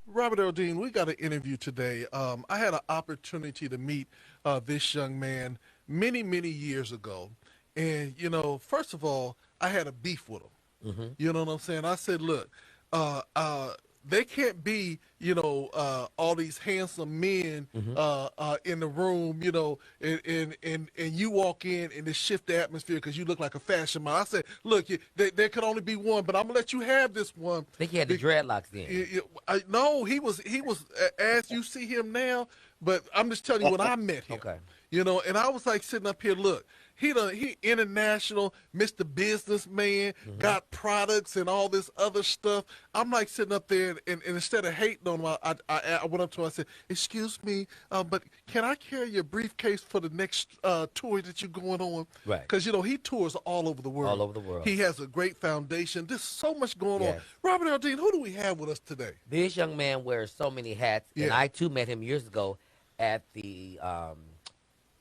Robert Earl Dean, we got an interview today. I had an opportunity to meet this young man many, many years ago. And, first of all, I had a beef with him. Hmm. You know what I'm saying? I said, look, uh, uh, they can't be, all these handsome men Hmm. in the room, and you walk in and it shift the atmosphere because you look like a fashion model. I said, look, there could only be one, but I'm gonna let you have this one. I think he had the dreadlocks then. No, he was as you see him now. But I'm just telling you when I met him, Okay. and I was like sitting up here. Look, he international, Mr. Businessman, Hmm. got products and all this other stuff. I'm like sitting up there, and instead of hating on him, I went up to him. I said, "Excuse me, but can I carry your briefcase for the next tour that you're going on?" Right. Because he tours all over the All world. over the world. He has a great foundation. There's so much going on. Yes. Robert Aldine, who do we have with us today? This young man wears so many hats, and Yeah. I too met him years ago at the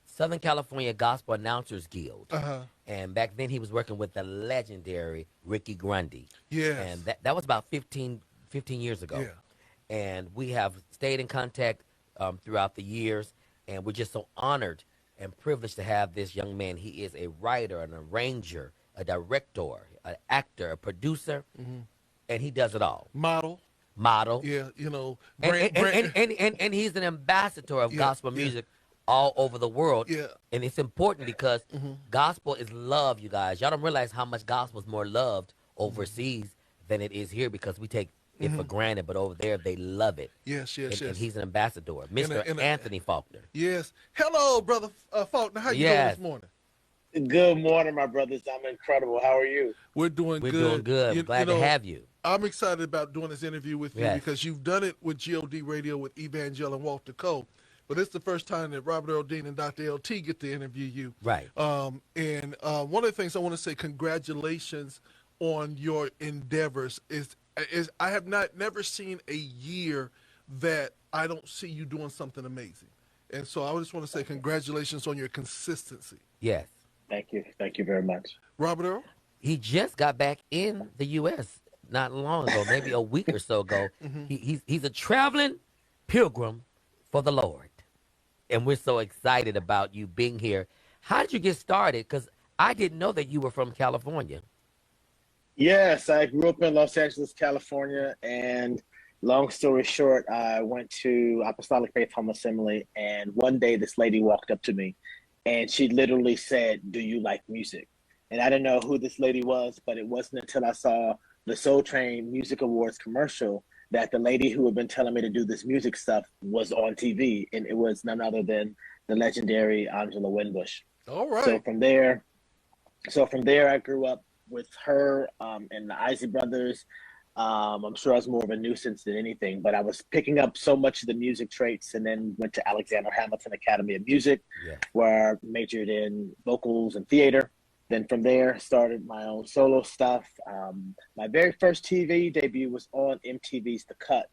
Southern California Gospel Announcers Guild. Uh huh. And back then he was working with the legendary Ricky Grundy. And Yes. that was about 15 years ago. Yeah. And we have stayed in contact throughout the years. And we're just so honored and privileged to have this young man. He is a writer, an arranger, a director, an actor, a producer, Hmm. and he does it all. Model. Model. Yeah. And, Brand. and, and, Brand. and, and, and he's an ambassador of Yeah. gospel Yeah. music all over the world. Yeah. And it's important because Hmm. gospel is love, you guys. Y'all don't realize how much gospel is more loved overseas than it is here because we take it for Hmm. granted, but over there they love it. Yes. Yes. And Yes. he's an ambassador, And Mr. Anthony Faulkner. yes. Hello, brother Faulkner. How you doing this Yes, morning? Good morning, my brothers. I'm incredible. How are you? We're doing we're doing good. good. We're You, you glad to know, have you. I'm excited about doing this interview with you Yes, because you've done it with God Radio with Evangel and Walter Cole. But it's the first time that Robert Earl Dean and Dr. LT get to interview you. right. And one of the things I want to say, congratulations on your endeavors. Is I have not never seen a year that I don't see you doing something amazing. And so I just want to say congratulations on your consistency. Yes. Thank you. Thank you very much. Robert Earl? He just got back in the U.S. not long ago, maybe a week or so ago. He's a traveling pilgrim for the Lord, and we're so excited about you being here. How did you get started? Because I didn't know that you were from California. Yes, I grew up in Los Angeles, California, and long story short, I went to Apostolic Faith Home Assembly, and one day this lady walked up to me, and she literally said, "Do you like music?" And I didn't know who this lady was, but it wasn't until I saw the Soul Train Music Awards commercial that the lady who had been telling me to do this music stuff was on TV, and it was none other than the legendary Angela Winbush. All So right. from there, I grew up with her and the Isley Brothers. I'm sure I was more of a nuisance than anything, but I was picking up so much of the music traits, and then went to Alexander Hamilton Academy of Music, Yes. where I majored in vocals and theater. Then from there, started my own solo stuff. My very first TV debut was on MTV's The Cut,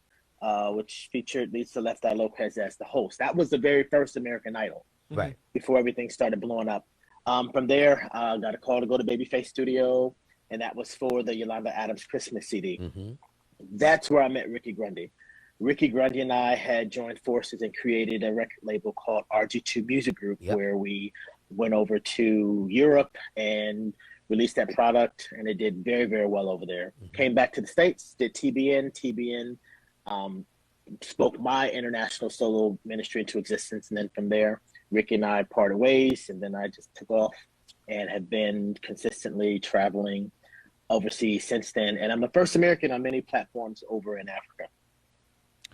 which featured Lisa Left Eye Lopez as the host. That was the very first American Idol Mm-hmm. Right. before everything started blowing up. From there, got a call to go to Babyface Studio, and that was for the Yolanda Adams Christmas CD. Mm-hmm. That's where I met Ricky Grundy. Ricky Grundy and I had joined forces and created a record label called RG2 Music Group, Yep. where we went over to Europe and released that product, and it did very, very well over there. Mm-hmm. Came back to the States, did TBN. TBN um, spoke my international solo ministry into existence, and then from there, Ricky and I parted ways, and then I just took off and have been consistently traveling overseas since then. And I'm the first American on many platforms over in Africa.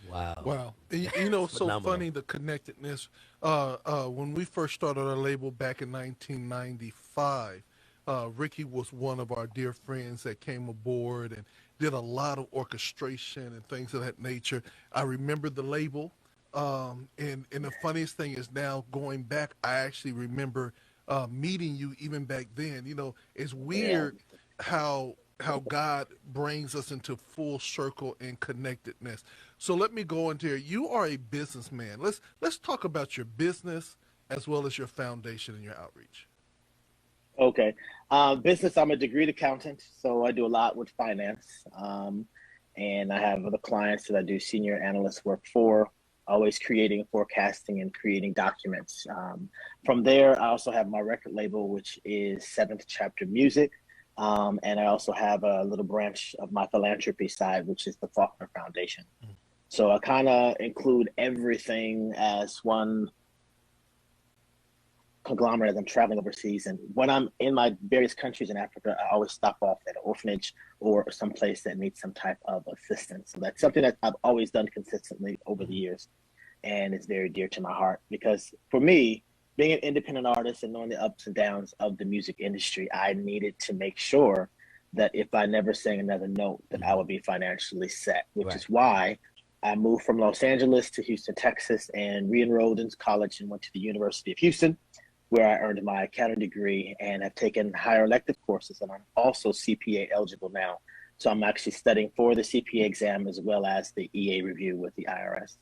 Wow. Wow. That's So phenomenal. funny the connectedness. When we first started our label back in 1995, Ricky was one of our dear friends that came aboard and did a lot of orchestration and things of that nature. I remember the label. And the funniest thing is now going back, I actually remember meeting you even back then. It's Yeah. weird how God brings us into full circle and connectedness. So let me go into here. You are a businessman. Let's talk about your business as well as your foundation and your outreach. Okay. Business, I'm a degreed accountant, so I do a lot with finance. and I have other clients that I do senior analyst work for, always creating, forecasting, and creating documents. From there, I also have my record label, which is Seventh Chapter Music. And I also have a little branch of my philanthropy side, which is the Faulkner Foundation. So I kind of include everything as one conglomerate as I'm traveling overseas. And when I'm in my various countries in Africa, I always stop off at an orphanage or some place that needs some type of assistance. So that's something that I've always done consistently over the years. And it's very dear to my heart because for me, being an independent artist and knowing the ups and downs of the music industry, I needed to make sure that if I never sang another note, that I would be financially set, which is why I moved from Los Angeles to Houston, Texas, and re-enrolled in college and went to the University of Houston, where I earned my accounting degree and have taken higher elective courses. And I'm also CPA eligible now. So I'm actually studying for the CPA exam as well as the EA review with the IRS.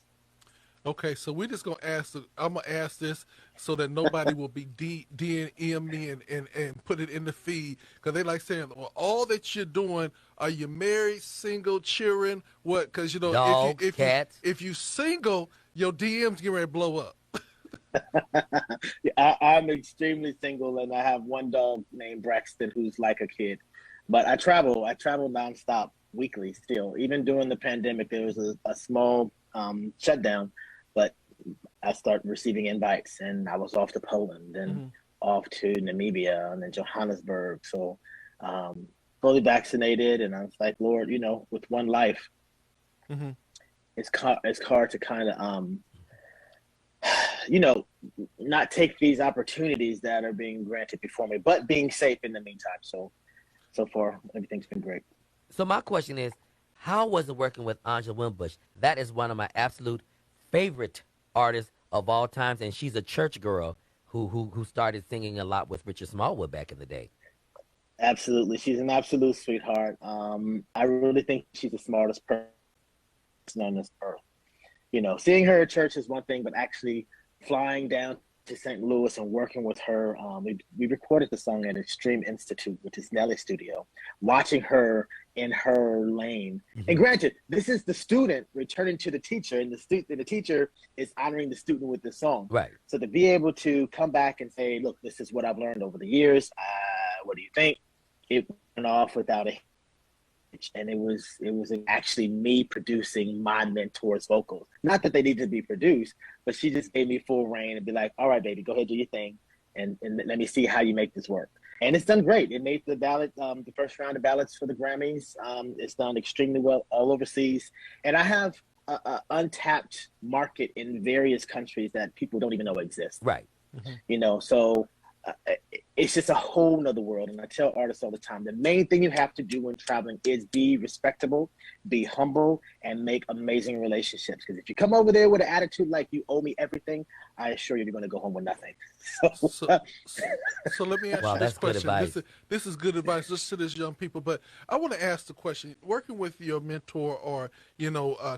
Okay, so we're just gonna ask. I'm gonna ask this so that nobody will be DM me and put it in the feed because they like saying, "Well, all that you're doing, are you married, single, children, what?" Because Dogs, cats. if you single, your DMs get ready to blow up. I'm extremely single, and I have one dog named Braxton who's like a kid. But I travel nonstop weekly still. Even during the pandemic, there was a small shutdown, but I started receiving invites, and I was off to Poland and off to Namibia and then Johannesburg. So fully vaccinated, and I was like, Lord, with one life, it's hard to kind of not take these opportunities that are being granted before me, but being safe in the meantime. So far, everything's been great. So my question is, how was it working with Angela Winbush? That is one of my absolute favorite artists of all times, and she's a church girl who started singing a lot with Richard Smallwood back in the day. Absolutely, she's an absolute sweetheart. I really think she's the smartest person on this earth. Seeing her at church is one thing, but actually flying down to St. Louis and working with her, we recorded the song at Extreme Institute, which is Nelly's studio, watching her in her lane. And granted, this is the student returning to the teacher, and the teacher is honoring the student with the song. Right. So to be able to come back and say, look, this is what I've learned over the years. What do you think? It went off without a hitch, and it was actually me producing my mentor's vocals. Not that they needed to be produced, but she just gave me full reign and be like, all right, baby, go ahead, do your thing, and let me see how you make this work. And it's done great. It made the ballot, the first round of ballots for the Grammys. It's done extremely well all overseas. And I have an untapped market in various countries that people don't even know exist. Right. So it's just a whole nother world. And I tell artists all the time, the main thing you have to do when traveling is be respectable, be humble, and make amazing relationships. Because if you come over there with an attitude like you owe me everything, I assure you, you're going to go home with nothing. So let me ask you this question. This is good advice just to this young people. But I want to ask the question, working with your mentor or,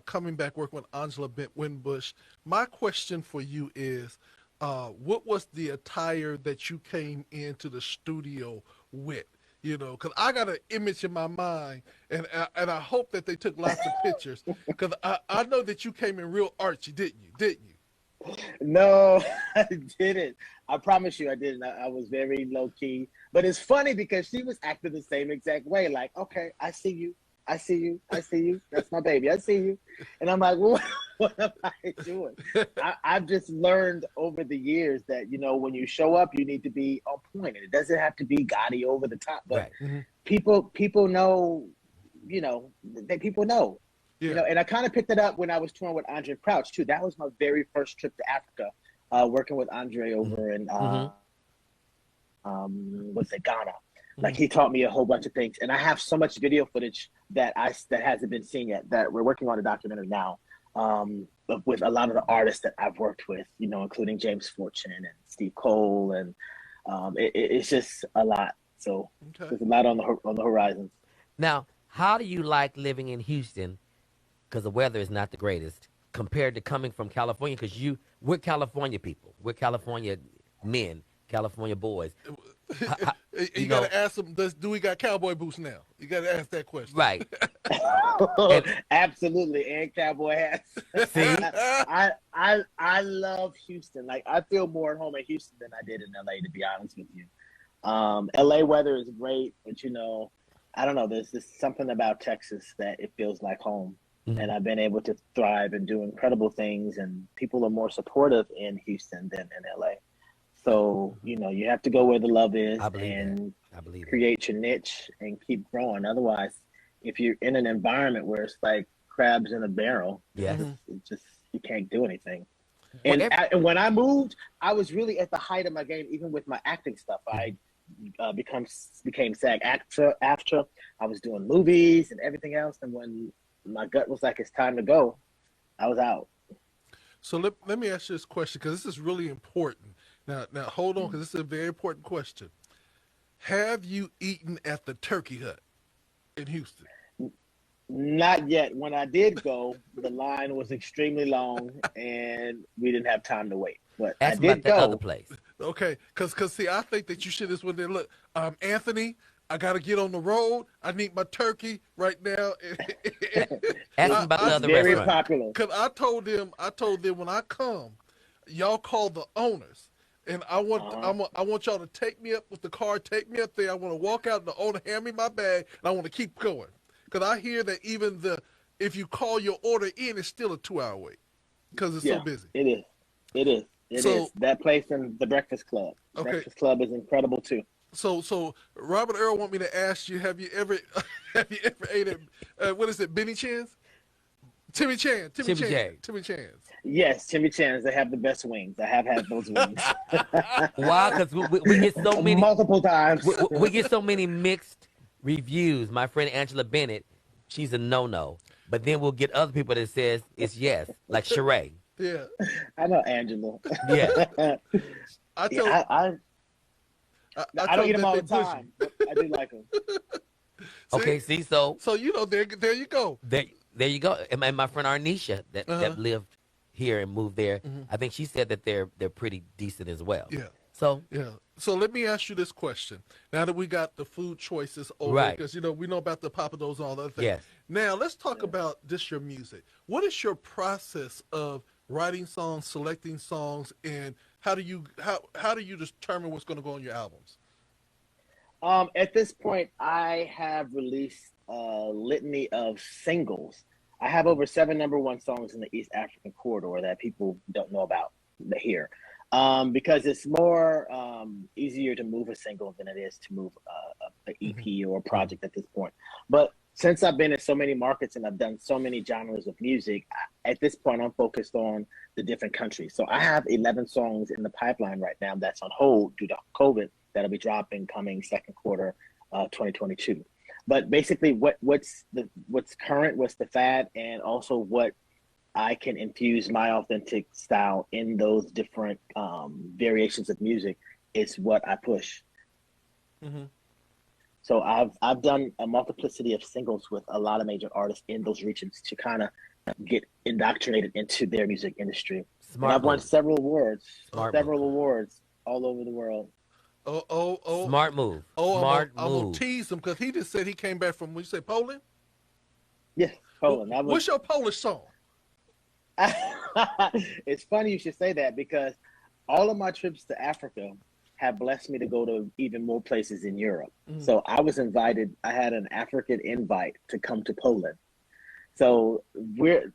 coming back working with Angela Winbush, my question for you is, what was the attire that you came into the studio with? Because I got an image in my mind, and I hope that they took lots of pictures. Because I know that you came in real artsy, didn't you? No, I didn't. I promise you I didn't. I was very low key. But it's funny because she was acting the same exact way. Like, okay, I see you. I see you. I see you. That's my baby. I see you. And I'm like, well, what am I doing? I've just learned over the years that, when you show up, you need to be on point. And it doesn't have to be gaudy over the top. But people know, people know. Yeah. And I kind of picked it up when I was touring with Andre Crouch, too. That was my very first trip to Africa, working with Andre over in, Ghana. Like, he taught me a whole bunch of things. And I have so much video footage that hasn't been seen yet, that we're working on a documentary now, with a lot of the artists that I've worked with, including James Fortune and Steve Cole. And it's just a lot. So there's a lot on the horizon. Now, how do you like living in Houston? Because the weather is not the greatest compared to coming from California. Because we're California people. We're California men, California boys. You got to ask them, do we got cowboy boots now? You got to ask that question. Right. And, Absolutely, and cowboy hats. see, I love Houston. Like I feel more at home in Houston than I did in LA, to be honest with you. LA weather is great, but I don't know. There's just something about Texas that it feels like home. And I've been able to thrive and do incredible things, and people are more supportive in Houston than in LA. So, you have to go where the love is and create your niche and keep growing. Otherwise, if you're in an environment where it's like crabs in a barrel, yes. you can't do anything. And when I moved, I was really at the height of my game, even with my acting stuff. I became SAG actor after I was doing movies and everything else. And when my gut was like, it's time to go, I was out. So let me ask you this question, because this is really important. Now hold on, because this is a very important question. Have you eaten at the Turkey Hut in Houston? Not yet. When I did go, the line was extremely long, and we didn't have time to wait. But Ask I did about the go. other place. Okay, because see, I think that you should just went there. Look, Anthony, I got to get on the road. I need my turkey right now. Ask them about the other very restaurant. popular. Because I told them when I come, y'all call the owners. And I want y'all to take me up with the car, take me up there. I want to walk out and the owner hand me my bag, and I want to keep going. Because I hear that even if you call your order in, it's still a 2-hour wait because it's so busy. It is. That place in the Breakfast Club. Okay. Breakfast Club is incredible too. So Robert Earl want me to ask you, have you ever ate at what is it, Benny Chan's? Timmy Chan's. Yes, Timmy Chan's. They have the best wings. I have had those wings. Why? Because we get so many multiple times. we get so many mixed reviews. My friend Angela Bennett, she's a no. But then we'll get other people that says it's yes, like Sheree. Yeah, I know Angela. Yeah, I don't eat them all the time, but I do like them. Okay, see, so there you go. There you go. And my friend Arnisha that lived here and moved there, I think she said that they're pretty decent as well. Yeah. So let me ask you this question. Now that we got the food choices over, right? Because we know about the papados and all that other things. Yes. Now let's talk about just your music. What is your process of writing songs, selecting songs, and how do you determine what's going to go on your albums? At this point, I have released a litany of singles. I have over 7 #1 songs in the East African corridor that people don't know about here. Because it's more easier to move a single than it is to move an EP or a project at this point. But since I've been in so many markets and I've done so many genres of music, at this point I'm focused on the different countries. So I have 11 songs in the pipeline right now that's on hold due to COVID that'll be dropping coming second quarter 2022. But basically what's current, what's the fad, and also what I can infuse my authentic style in those different variations of music is what I push. Mm-hmm. So I've done a multiplicity of singles with a lot of major artists in those regions to kind of get indoctrinated into their music industry. And I've won several awards all over the world. Oh! Smart move. I'm gonna tease him because he just said he came back from, when you say Poland? Yes, Poland. What's your Polish song? It's funny you should say that because all of my trips to Africa have blessed me to go to even more places in Europe. So I was invited. I had an African invite to come to Poland. So it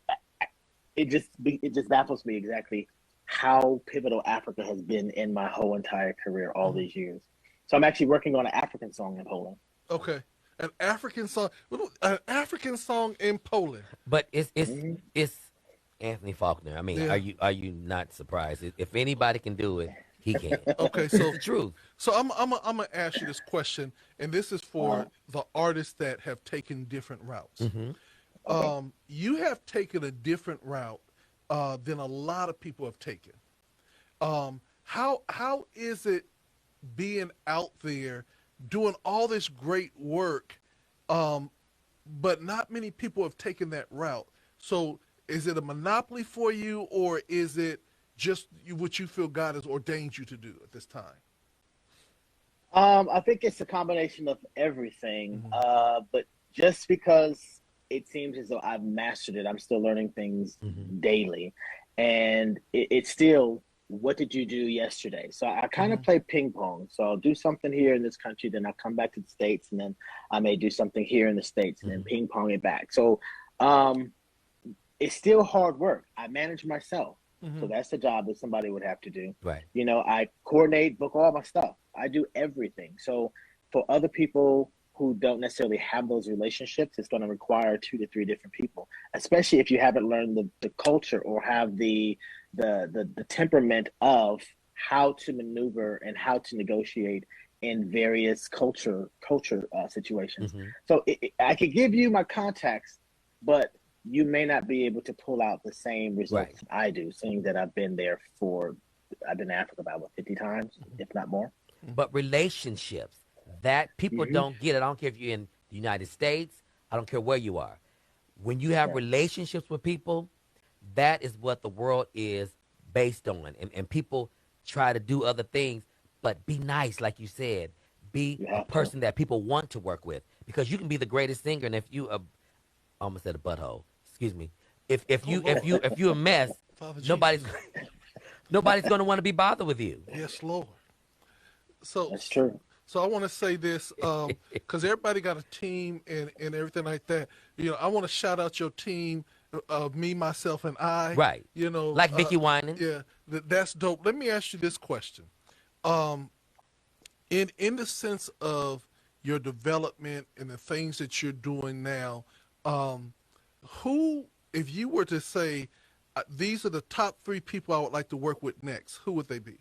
just baffles me exactly how pivotal Africa has been in my whole entire career all these years. So I'm actually working on an African song in Poland. Okay. An African song in Poland. But it's Anthony Faulkner. I mean, are you not surprised? If anybody can do it, he can. Okay, so it's the truth. So I'm gonna ask you this question, and this is for the artists that have taken different routes. You have taken a different route than a lot of people have taken. How is it being out there doing all this great work, but not many people have taken that route? So is it a monopoly for you, or is it just what you feel God has ordained you to do at this time? I think it's a combination of everything. Mm-hmm. But just because it seems as though I've mastered it, I'm still learning things Mm-hmm. daily. And it's still, what did you do yesterday? So I kind Mm-hmm. of play ping pong. So I'll do something here in this country, then I'll come back to the States, and then I may do something here in the States, and then Mm-hmm. ping pong it back. So um, it's still hard work. I manage myself. Mm-hmm. So that's the job that somebody would have to do. Right. You know, I coordinate, book all my stuff. I do everything. So for other people who don't necessarily have those relationships, it's going to require 2 to 3 different people, especially if you haven't learned the culture or have the temperament of how to maneuver and how to negotiate in various culture situations. Mm-hmm. So I could give you my contacts, but you may not be able to pull out the same Right. results I do, seeing that I've been to Africa about what, 50 times, if not more. But relationships that people Hmm. don't get, I don't care if you're in the United States, I don't care where you are. When you have Right. relationships with people, that is what the world is based on. And people try to do other things, but be nice, like you said. Be You a have to. person that people want to work with. Because you can be the greatest singer, and if you almost said a butthole, excuse me. If Oh you if Lord, you if you're a mess, Father nobody's Jesus. nobody's gonna want to be bothered with you. Yes, Lord. So, That's true. so I want to say this, because everybody got a team and everything like that. You know, I want to shout out your team, me, myself, and I. Right. You know, Like Vicky Winan. yeah, that's dope. Let me ask you this question. Um, in the sense of your development and the things that you're doing now, um, who, if you were to say, these are the top 3 people I would like to work with next, who would they be?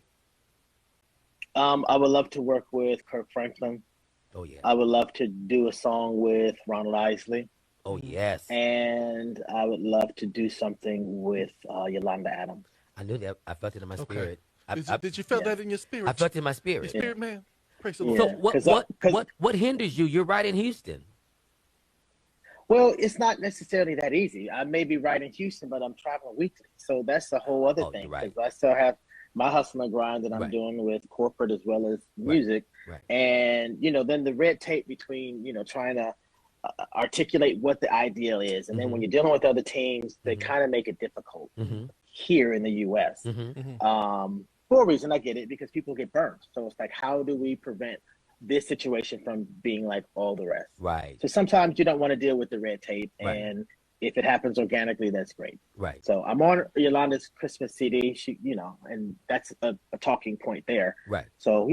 I would love to work with Kirk Franklin. Oh yeah. I would love to do a song with Ronald Isley, Oh Mm-hmm. yes. and I would love to do something with Yolanda Adams. I knew that. I felt it in my Okay. spirit. I, Did you, I, did you feel Yeah, that in your I spirit? felt it in my Your spirit. yeah, spirit, man? Praise the Lord. So yeah. what Because what what what hinders you? You're right in Houston. well, it's not necessarily that easy. I may be right in Houston, but I'm traveling weekly, so that's the whole other Oh, you're thing. right. Because I still have my hustle and grind that I'm Right. doing with corporate as well as Right. music, Right. and then the red tape between trying to articulate what the ideal is, and then when Mm-hmm. you're dealing with other teams, they Mm-hmm. kind of make it difficult Mm-hmm. here in the U.S. Mm-hmm. Mm-hmm. For a reason, I get it, because people get burned. So it's like, how do we prevent this situation from being like all the rest? Right. So sometimes you don't want to deal with the red tape, Right. and if it happens organically, that's great. Right. So I'm on Yolanda's Christmas CD. And that's a talking point there. Right. So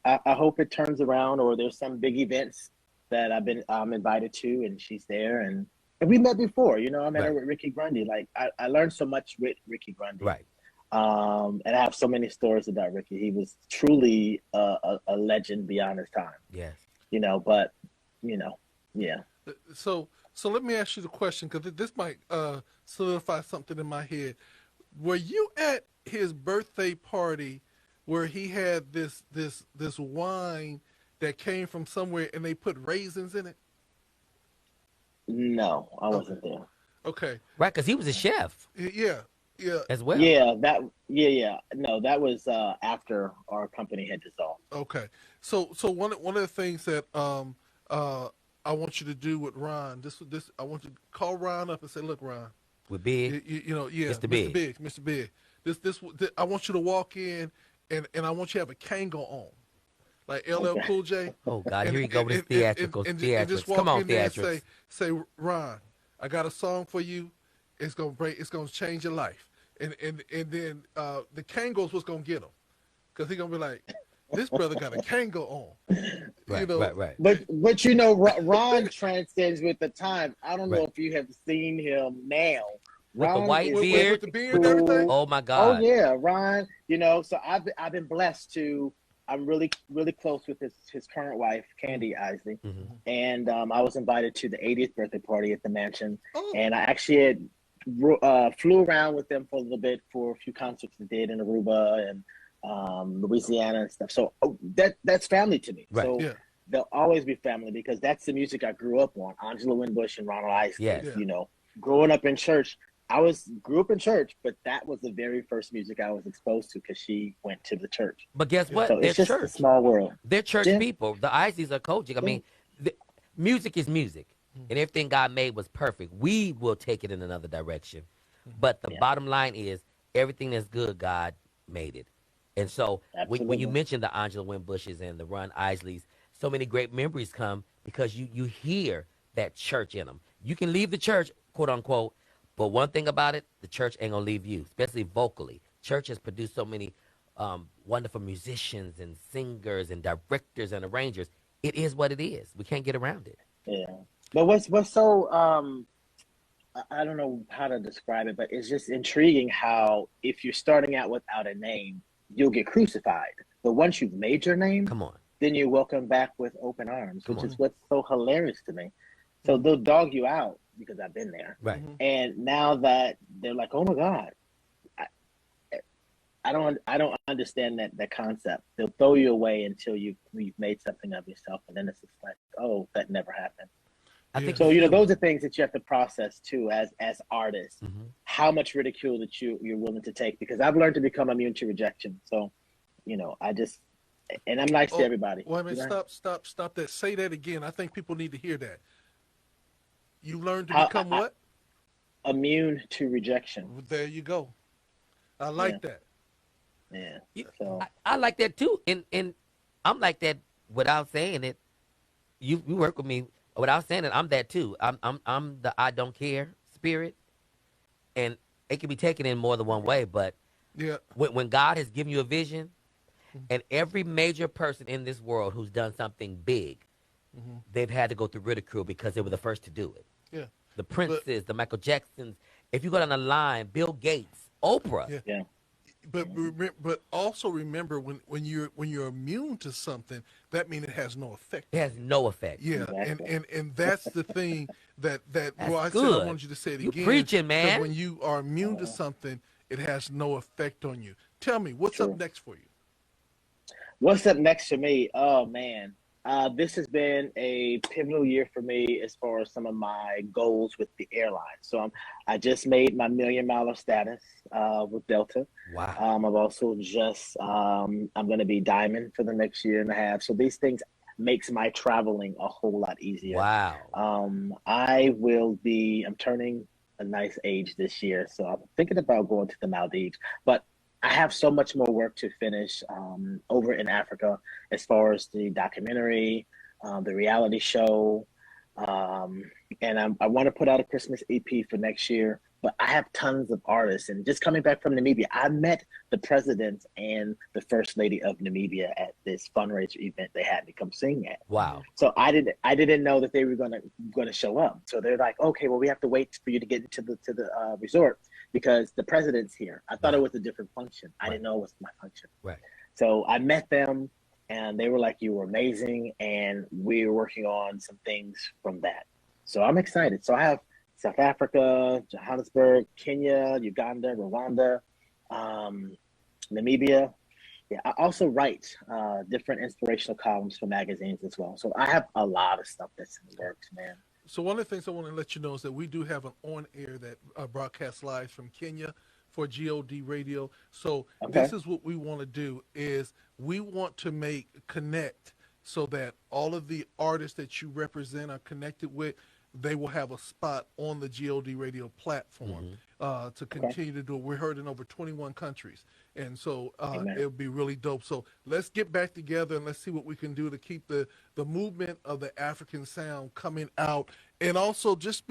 I hope it turns around, or there's some big events that I'm invited to, and she's there, and we met before. I met her Right. with Ricky Grundy. Like I learned so much with Ricky Grundy. Right. And I have so many stories about Ricky. He was truly a legend beyond his time. Yes. But yeah. So let me ask you the question, because this might solidify something in my head. Were you at his birthday party where he had this wine that came from somewhere and they put raisins in it? No, I Okay. wasn't there. Okay. Right. Because he was a chef Yeah. Yeah. as well. Yeah. No, that was after our company had dissolved. Okay. So one of the things that I want you to do with Ron, this I want you to call Ron up and say, look, Ron, With Big, yeah, Mr. Mr. Big. Big, Mr. Big. This I want you to walk in and I want you to have a Kango on, like LL Okay. Cool J, Oh God, and here you go with his theatricals. and Theatrics. just Come walk on, in there and theatrics. say, Ron, I got a song for you. It's gonna change your life. And then the Kango's what's gonna get him, because he gonna be like, this brother got a Kango on, Right. know. Right. Right. But Ron transcends with the time. I don't know Right. if you have seen him now. With the Ron white is beard? With the beard and everything. Oh my Oh God. yeah, Ron. So I've been blessed to. I'm really really close with his current wife, Candy Isley, Mm-hmm. and I was invited to the 80th birthday party at the mansion, Oh, and I actually had flew around with them for a little bit for a few concerts they did in Aruba and Louisiana and stuff. So that's family to me. Right. So yeah. they'll always be family, because that's the music I grew up on. Angela Winbush and Ronald Isley. Yes. Yeah. Growing up in church, I grew up in church, but that was the very first music I was exposed to because she went to the church. But guess Yeah. what? So They're it's just a church. small world. They're church Yeah, people. The Ices are coaching. I yeah, mean, the, music is music, and everything God made was perfect. We will take it in another direction, but the yeah, bottom line is everything that's good, God made it. And so when you absolutely. mention the Angela Winbushes and the Ron Isleys, so many great memories come because you hear that church in them. You can leave the church, quote unquote, but one thing about it, the church ain't gonna leave you, especially vocally. Church has produced so many wonderful musicians and singers and directors and arrangers. It is what it is. We can't get around it. Yeah. But what's so I don't know how to describe it, but it's just intriguing how if you're starting out without a name, you'll get crucified. But once you've made your name, Come on, then you're welcomed back with open arms, come which on. is what's so hilarious to me. So they'll dog you out because I've been there. Right. And now that they're like, oh my God, I, I don't understand that concept. They'll throw you away until you've made something of yourself, and then it's just like, oh, that never happened. I Yeah. think So it's those human. are things that you have to process too as artists. Mhm. How much ridicule that you're willing to take, because I've learned to become immune to rejection. So I just, and I'm nice to Oh, everybody. wait a minute. Stop that. Say that again. I think people need to hear that. You learned to How become what? immune to rejection. There you go. I Yeah, like that. yeah. You- So I like that too, and I'm like that without saying it. You work with me without saying it. I'm that too. I'm the I don't care spirit, and it can be taken in more than one way. But Yeah. when God has given you a vision, and every major person in this world who's done something big, they've had to go through ridicule because they were the first to do it. Yeah. The But Princes, the Michael Jacksons. If you go down the line, Bill Gates, Oprah. yeah. yeah, But also remember when you're immune to something, that means it has no effect It on has you. no effect. Yeah, and exactly. and and that's the thing that That's well, I said I good. wanted you to say it You again preaching, because man. when you are immune to Uh, something, it has no effect on you. Tell me what's up True. next for you. What's up next for me? Oh man, this has been a pivotal year for me as far as some of my goals with the airline. So I just made my $1 million status with Delta. Wow. I've also just I'm going to be diamond for the next year and a half. So these things makes my traveling a whole lot easier. Wow. I'm turning a nice age this year, so I'm thinking about going to the Maldives. But I have so much more work to finish over in Africa as far as the documentary, the reality show, um, and I want to put out a Christmas EP for next year. But I have tons of artists, and just coming back from Namibia, I met the president and the first lady of Namibia at this fundraiser event they had me come sing at. Wow. So I didn't know that they were gonna show up. So they're like, okay, well we have to wait for you to get into the resort because the president's here. I thought it Wow. was a different function. I Right. didn't know it was my function. Right. So I met them, and they were like, you were amazing, and we were working on some things from that. So I'm excited. So I have South Africa, Johannesburg, Kenya, Uganda, Rwanda, um, Namibia. Yeah, I also write different inspirational columns for magazines as well. So I have a lot of stuff that's in the works, man. So one of the things I want to let you know is that we do have an on air that broadcasts live from Kenya for God Radio. So Okay. this is what we want to do is we want to make connect so that all of the artists that you represent are connected with. They will have a spot on the God Radio platform to Okay. continue to do it. We're heard in over 21 countries, and so Amen. it'll be really dope. So let's get back together and let's see what we can do to keep the movement of the African sound coming out, and also just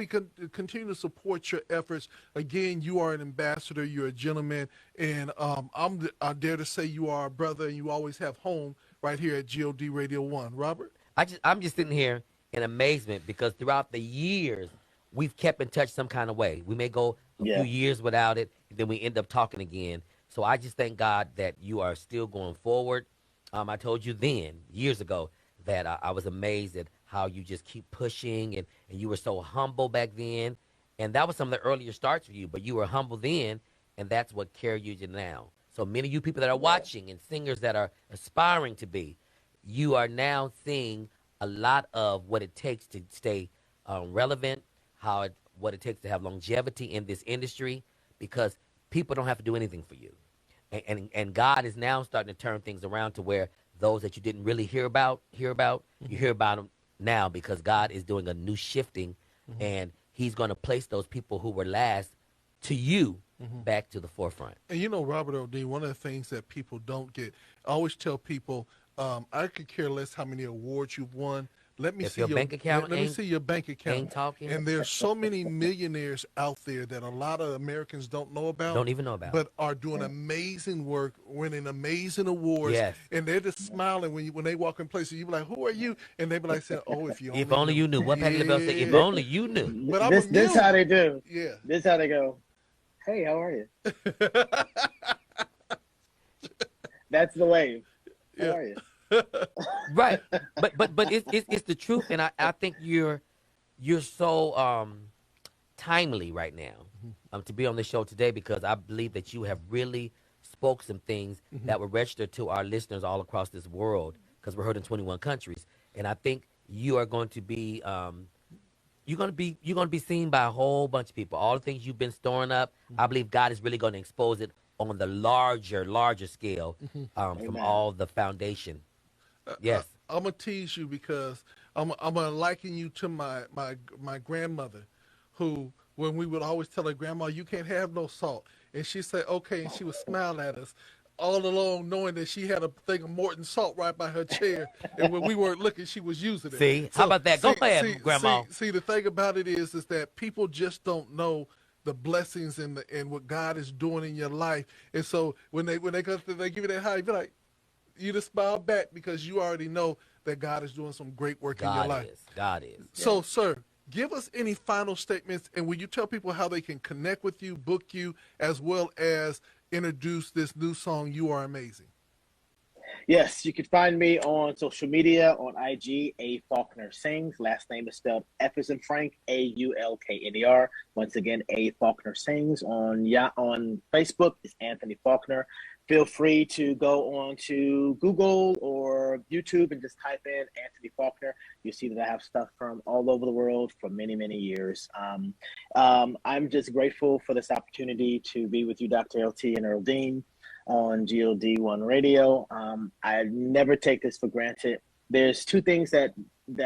continue to support your efforts. Again, you are an ambassador, you're a gentleman, and I dare to say you are a brother, and you always have home right here at God Radio One. Robert. I'm just sitting here in amazement because throughout the years we've kept in touch some kind of way. We may go a few Yeah. years without it, then we end up talking again. So I just thank God that you are still going forward. I told you then years ago that I was amazed at how you just keep pushing and you were so humble back then. And that was some of the earlier starts for you, but you were humble then, and that's what carried you to now. So many of you people that are Yeah. watching and singers that are aspiring to be, you are now seeing a lot of what it takes to stay relevant, what it takes to have longevity in this industry, because people don't have to do anything for you. And God is now starting to turn things around to where those that you didn't really hear about, you hear about them now, because God is doing a new shifting, and he's going to place those people who were last to you back to the forefront. And you know, Robert O'D, one of the things that people don't get, I always tell people, I could care less how many awards you've won. Let me If see your bank account let me ain't- see your bank account. ain't talking. And there's so many millionaires out there that a lot of Americans don't know about. Don't even know about. But are doing amazing work, winning amazing awards. Yes. And they're just smiling when they walk in places. You be like, who are you? And they be like saying, oh, if you only If only you knew. What Patti LaBelle said, if Yeah. only you knew. But I'm This amused. how they do. Yeah. This how they go. Hey, how are you? That's the wave. How Yeah. are you? Right. But it's the truth, and I think you're so timely right now to be on the show today, because I believe that you have really spoke some things that were registered to our listeners all across this world, because we're heard in 21 countries, and I think you are going to be you're gonna be seen by a whole bunch of people. All the things you've been storing up, I believe God is really going to expose it on the larger scale, from Amen. all the foundation. Yes. I'm gonna tease you because I'm gonna liken you to my grandmother, who when we would always tell her, Grandma, you can't have no salt, and she'd say, okay, and she would smile at us all along, knowing that she had a thing of Morton salt right by her chair, and when we weren't looking, she was using it. See? How about that? Go ahead, Grandma. See, the thing about it is that people just don't know the blessings and what God is doing in your life, and so when they give you that high, you be like, you just smile back because you already know that God is doing some great work in your life. God is. So, sir, give us any final statements, and will you tell people how they can connect with you, book you, as well as introduce this new song, You Are Amazing? Yes, you can find me on social media on IG, A Faulkner Sings. Last name is spelled F as in Frank, Aulkner. Once again, A Faulkner Sings. On Facebook is Anthony Faulkner. Feel free to go on to Google or YouTube and just type in Anthony Faulkner. You'll see that I have stuff from all over the world for many, many years. I'm just grateful for this opportunity to be with you, Dr. LT and Earl Dean, on GLD1 Radio. I never take this for granted. There's two things that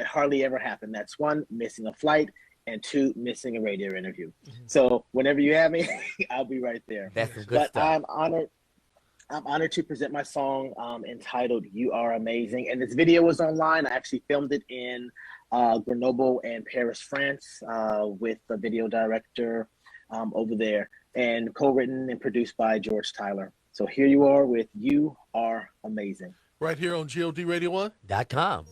hardly ever happen. That's one, missing a flight, and two, missing a radio interview. So whenever you have me, I'll be right there. That's some good stuff. I'm honored to present my song entitled You Are Amazing. And this video was online. I actually filmed it in Grenoble and Paris, France, with the video director over there, and co-written and produced by George Tyler. So here you are with You Are Amazing. Right here on GLD Radio 1. .com.